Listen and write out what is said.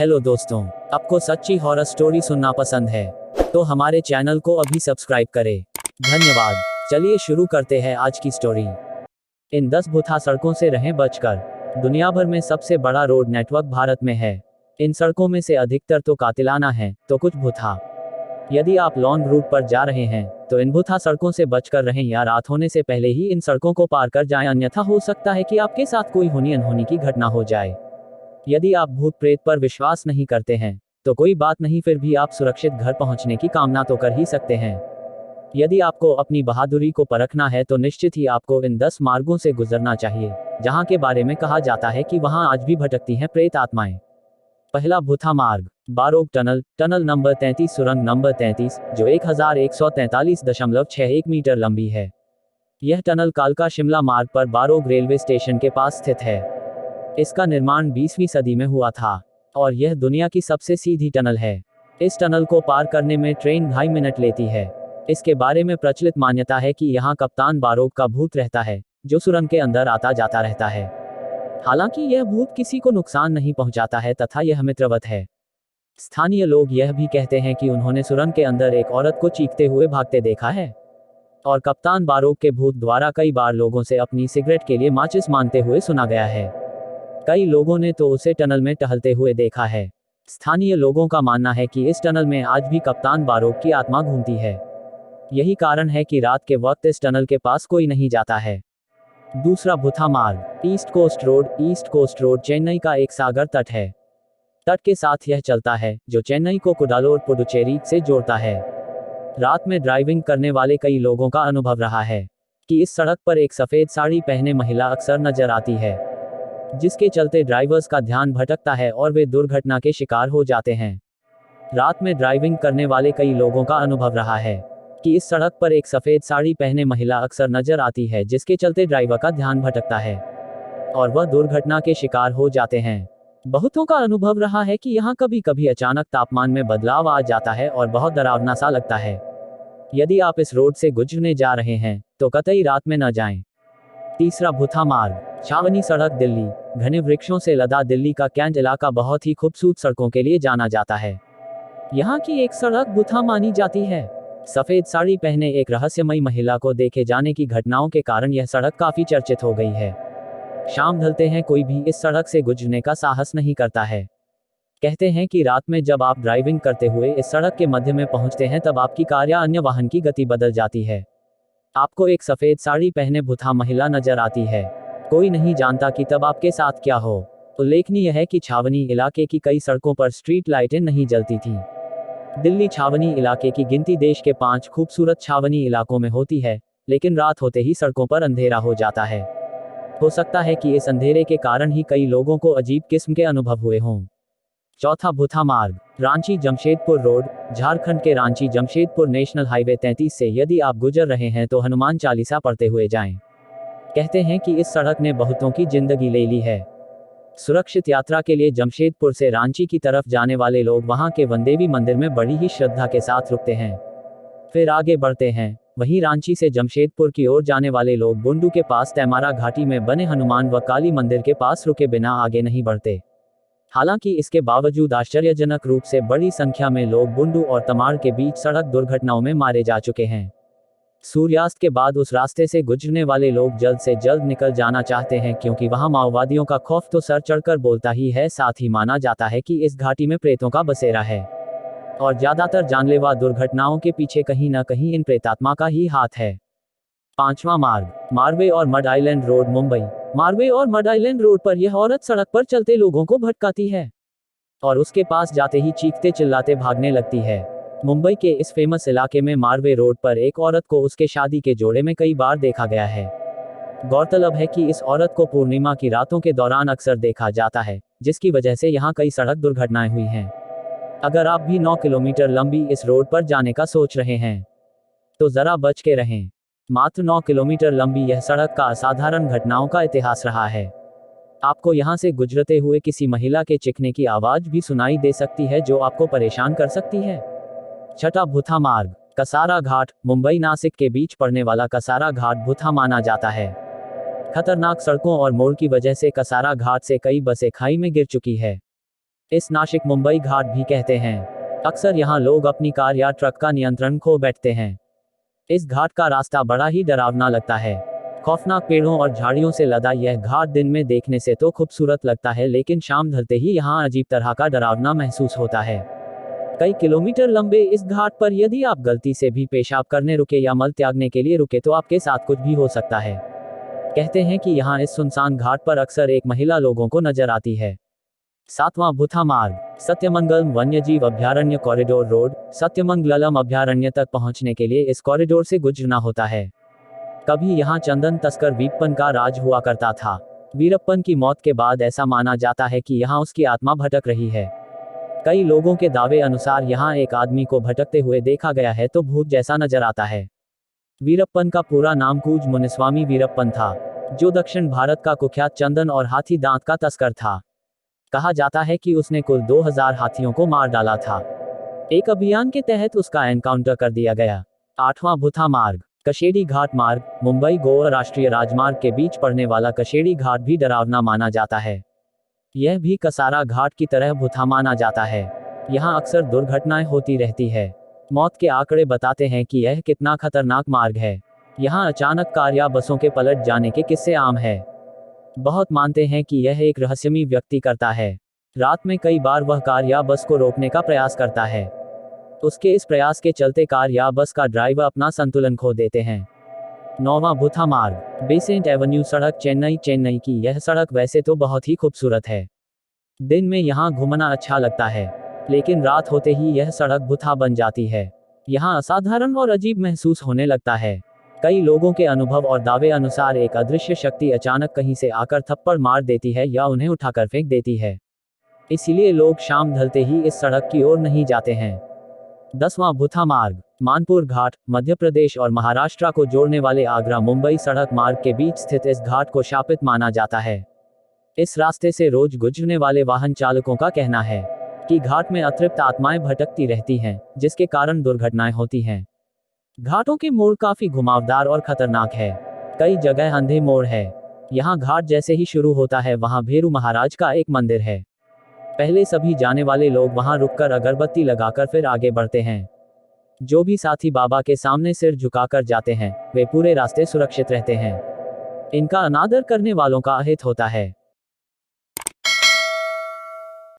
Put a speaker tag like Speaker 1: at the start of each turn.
Speaker 1: Hello दोस्तों, आपको सच्ची हॉरर स्टोरी सुनना पसंद है तो हमारे चैनल को अभी सब्सक्राइब करें। धन्यवाद। चलिए शुरू करते हैं आज की स्टोरी। इन 10 भूथा सड़कों से रहें बचकर। दुनिया भर में सबसे बड़ा रोड नेटवर्क भारत में है। इन सड़कों में से अधिकतर तो कातिलाना है तो कुछ भूथा। यदि आप लॉन्ग रूट पर जा रहे हैं तो इन भूथा सड़कों से बचकर रहें या रात होने से पहले ही इन सड़कों को पार कर जाएं, अन्यथा हो सकता है कि आपके साथ कोई होनी अनहोनी की घटना हो जाए। यदि आप भूत प्रेत पर विश्वास नहीं करते हैं तो कोई बात नहीं, फिर भी आप सुरक्षित घर पहुंचने की कामना तो कर ही सकते हैं। यदि आपको अपनी बहादुरी को परखना है तो निश्चित ही आपको इन 10 मार्गों से गुजरना चाहिए, जहां के बारे में कहा जाता है कि वहां आज भी भटकती हैं प्रेत आत्माएं। पहला भूथा मार्ग, बारोग टनल। टनल नंबर 33, सुरंग नंबर 33, जो 1143.61 मीटर लंबी है। यह टनल कालका शिमला मार्ग पर बारोग रेलवे स्टेशन के पास स्थित है। इसका निर्माण 20वीं सदी में हुआ था और यह दुनिया की सबसे सीधी टनल है। इस टनल को पार करने में ट्रेन 2.5 मिनट लेती है। इसके बारे में प्रचलित मान्यता है कि यहाँ कप्तान बारोग का भूत रहता है, जो सुरंग के अंदर आता जाता रहता है। हालांकि यह भूत किसी को नुकसान नहीं पहुंचाता है तथा यह मित्रवत है। स्थानीय लोग यह भी कहते हैं कि उन्होंने सुरंग के अंदर एक औरत को चीखते हुए भागते देखा है और कप्तान बारोग के भूत द्वारा कई बार लोगों से अपनी सिगरेट के लिए माचिस मांगते हुए सुना गया है। कई लोगों ने तो उसे टनल में टहलते हुए देखा है। स्थानीय लोगों का मानना है कि इस टनल में आज भी कप्तान बारोग की आत्मा घूमती है। यही कारण है कि रात के वक्त इस टनल के पास कोई नहीं जाता है। दूसरा भूथा मार्ग, east coast road. East coast road Chennai का एक सागर तट है। तट के साथ यह चलता है जो चेन्नई को कुडालोर पुडुचेरी से जोड़ता है। रात में ड्राइविंग करने वाले कई लोगों का अनुभव रहा है कि इस सड़क पर एक सफेद साड़ी पहने महिला अक्सर नजर आती है, जिसके चलते ड्राइवर्स का ध्यान भटकता है और वे दुर्घटना के शिकार हो जाते हैं। रात में ड्राइविंग करने वाले कई लोगों का अनुभव रहा है कि इस सड़क पर एक सफेद साड़ी पहने महिला अक्सर नजर आती है, जिसके चलते ड्राइवर का ध्यान भटकता है और वह दुर्घटना के शिकार हो जाते हैं। बहुतों का अनुभव रहा है कि यहाँ कभी कभी अचानक तापमान में बदलाव आ जाता है और बहुत डरावना सा लगता है। यदि आप इस रोड से गुजरने जा रहे हैं तो कतई रात में न जाएं। तीसरा भूथा मार्ग, छावनी सड़क दिल्ली। घने वृक्षों से लदा दिल्ली का कैंट इलाका बहुत ही खूबसूरत सड़कों के लिए जाना जाता है। यहाँ की एक सड़क भूथा मानी जाती है। सफेद साड़ी पहने एक रहस्यमयी महिला को देखे जाने की घटनाओं के कारण यह सड़क काफी चर्चित हो गई है। शाम ढलते हैं कोई भी इस सड़क से गुजरने का साहस नहीं करता है। कहते हैं कि रात में जब आप ड्राइविंग करते हुए इस सड़क के मध्य में पहुंचते हैं तब आपकी कार या अन्य वाहन की गति बदल जाती है। आपको एक सफेद साड़ी पहने भूथा महिला नजर आती है। कोई नहीं जानता कि तब आपके साथ क्या हो। उल्लेखनीय है कि छावनी इलाके की कई सड़कों पर स्ट्रीट लाइटें नहीं जलती थीं। दिल्ली छावनी इलाके की गिनती देश के 5 खूबसूरत छावनी इलाकों में होती है, लेकिन रात होते ही सड़कों पर अंधेरा हो जाता है। हो सकता है कि इस अंधेरे के कारण ही कई लोगों को अजीब किस्म के अनुभव हुए हों। चौथा भूथा मार्ग, रांची जमशेदपुर रोड। झारखंड के रांची जमशेदपुर नेशनल हाईवे 33 से यदि आप गुजर रहे हैं तो हनुमान चालीसा पढ़ते हुए जाएं। कहते हैं कि इस सड़क ने बहुतों की जिंदगी ले ली है। सुरक्षित यात्रा के लिए जमशेदपुर से रांची की तरफ जाने वाले लोग वहां के वनदेवी मंदिर में बड़ी ही श्रद्धा के साथ रुकते हैं, फिर आगे बढ़ते हैं। वहीं रांची से जमशेदपुर की ओर जाने वाले लोग बुंडू के पास तैमारा घाटी में बने हनुमान व काली मंदिर के पास रुके बिना आगे नहीं बढ़ते। हालांकि इसके बावजूद आश्चर्यजनक रूप से बड़ी संख्या में लोग बुंडू और तमाड़ के बीच सड़क दुर्घटनाओं में मारे जा चुके हैं। सूर्यास्त के बाद उस रास्ते से गुजरने वाले लोग जल्द से जल्द निकल जाना चाहते हैं, क्योंकि वहां माओवादियों का खौफ तो सर चढ़कर बोलता ही है। साथ ही माना जाता है कि इस घाटी में प्रेतों का बसेरा है और ज्यादातर जानलेवा दुर्घटनाओं के पीछे कहीं न कहीं इन प्रेतात्मा का ही हाथ है। पांचवा मार्ग, मारवे और mud island road Mumbai. Marve और मड आइलैंड रोड पर यह औरत सड़क पर चलते लोगों को भटकाती है और उसके पास जाते ही चीखते चिल्लाते भागने लगती है। मुंबई के इस फेमस इलाके में मारवे रोड पर एक औरत को उसके शादी के जोड़े में कई बार देखा गया है। गौरतलब है कि इस औरत को पूर्णिमा की रातों के दौरान अक्सर देखा जाता है, जिसकी वजह से यहाँ कई सड़क दुर्घटनाएं हुई हैं। अगर आप भी 9 किलोमीटर लंबी इस रोड पर जाने का सोच रहे हैं तो जरा बच के रहें। मात्र 9 किलोमीटर लंबी यह सड़क का असाधारण घटनाओं का इतिहास रहा है। आपको यहां से गुजरते हुए किसी महिला के चीखने की आवाज भी सुनाई दे सकती है, जो आपको परेशान कर सकती है। छठा भूथा मार्ग, कसारा घाट। मुंबई नासिक के बीच पड़ने वाला कसारा घाट भूथा माना जाता है। खतरनाक सड़कों और मोड़ की वजह से कसारा घाट से कई बसें खाई में गिर चुकी है। इस नासिक मुंबई घाट भी कहते हैं। अक्सर यहाँ लोग अपनी कार या ट्रक का नियंत्रण खो बैठते हैं। इस घाट का रास्ता बड़ा ही डरावना लगता है। खौफनाक पेड़ों और झाड़ियों से लदा यह घाट दिन में देखने से तो खूबसूरत लगता है, लेकिन शाम ढलते ही यहाँ अजीब तरह का डरावना महसूस होता है। कई किलोमीटर लंबे इस घाट पर यदि आप गलती से भी पेशाब करने रुके या मल त्यागने के लिए रुके तो आपके साथ कुछ भी हो सकता है। कहते हैं कि यहाँ इस सुनसान घाट पर अक्सर एक महिला लोगों को नजर आती है। 7वां भूथा मार्ग, सत्यमंगलम वन्यजीव अभयारण्य कॉरिडोर रोड। सत्यमंगलम अभयारण्य तक पहुंचने के लिए इस कॉरिडोर से गुजरना होता है। कभी यहाँ चंदन तस्कर वीरप्पन का राज हुआ करता था। वीरप्पन की मौत के बाद ऐसा माना जाता है कि यहाँ उसकी आत्मा भटक रही है। कई लोगों के दावे अनुसार यहाँ एक आदमी को भटकते हुए देखा गया है तो भूत जैसा नजर आता है। वीरप्पन का पूरा नाम कूज मुनिस्वामी वीरप्पन था, जो दक्षिण भारत का कुख्यात चंदन और हाथी दांत का तस्कर था। कहा जाता है कि उसने कुल 2000 हाथियों को मार डाला था। एक अभियान के तहत उसका एनकाउंटर कर दिया गया। 8वां भूथा मार्ग, कशेड़ी घाट मार्ग। मुंबई गोवा राष्ट्रीय राजमार्ग के बीच पड़ने वाला कशेड़ी घाट भी डरावना माना जाता है। यह भी कसारा घाट की तरह भूथा माना जाता है। यहाँ अक्सर दुर्घटनाएं होती रहती है। मौत के आंकड़े बताते हैं कि यह कितना खतरनाक मार्ग है। यहाँ अचानक कार या बसों के पलट जाने के किस्से आम है। बहुत मानते हैं कि यह एक रहस्यमय व्यक्ति करता है। रात में कई बार वह कार या बस को रोकने का प्रयास करता है। उसके इस प्रयास के चलते कार या बस का ड्राइवर अपना संतुलन खो देते हैं। 9वां भूथा मार्ग, बेसेंट एवेन्यू सड़क चेन्नई की यह सड़क वैसे तो बहुत ही खूबसूरत है। दिन में यहाँ घूमना अच्छा लगता है, लेकिन रात होते ही यह सड़क भूथा बन जाती है। यहाँ असाधारण और अजीब महसूस होने लगता है। कई लोगों के अनुभव और दावे अनुसार एक अदृश्य शक्ति अचानक कहीं से आकर थप्पड़ मार देती है या उन्हें उठाकर फेंक देती है। इसीलिए लोग शाम ढलते ही इस सड़क की ओर नहीं जाते हैं। 10वां भूथा मार्ग, मानपुर घाट। मध्य प्रदेश और महाराष्ट्र को जोड़ने वाले आगरा मुंबई सड़क मार्ग के बीच स्थित इस घाट को शापित माना जाता है। इस रास्ते से रोज गुजरने वाले वाहन चालकों का कहना है कि घाट में अतृप्त आत्माएं भटकती रहती हैं, जिसके कारण दुर्घटनाएं होती हैं। घाटों के मोड़ काफी घुमावदार और खतरनाक है। कई जगह अंधे मोड़ है। यहाँ घाट जैसे ही शुरू होता है वहाँ भेरू महाराज का एक मंदिर है। पहले सभी जाने वाले लोग वहाँ रुककर अगरबत्ती लगाकर फिर आगे बढ़ते हैं। जो भी साथी बाबा के सामने सिर झुकाकर जाते हैं वे पूरे रास्ते सुरक्षित रहते हैं। इनका अनादर करने वालों का अहित होता है।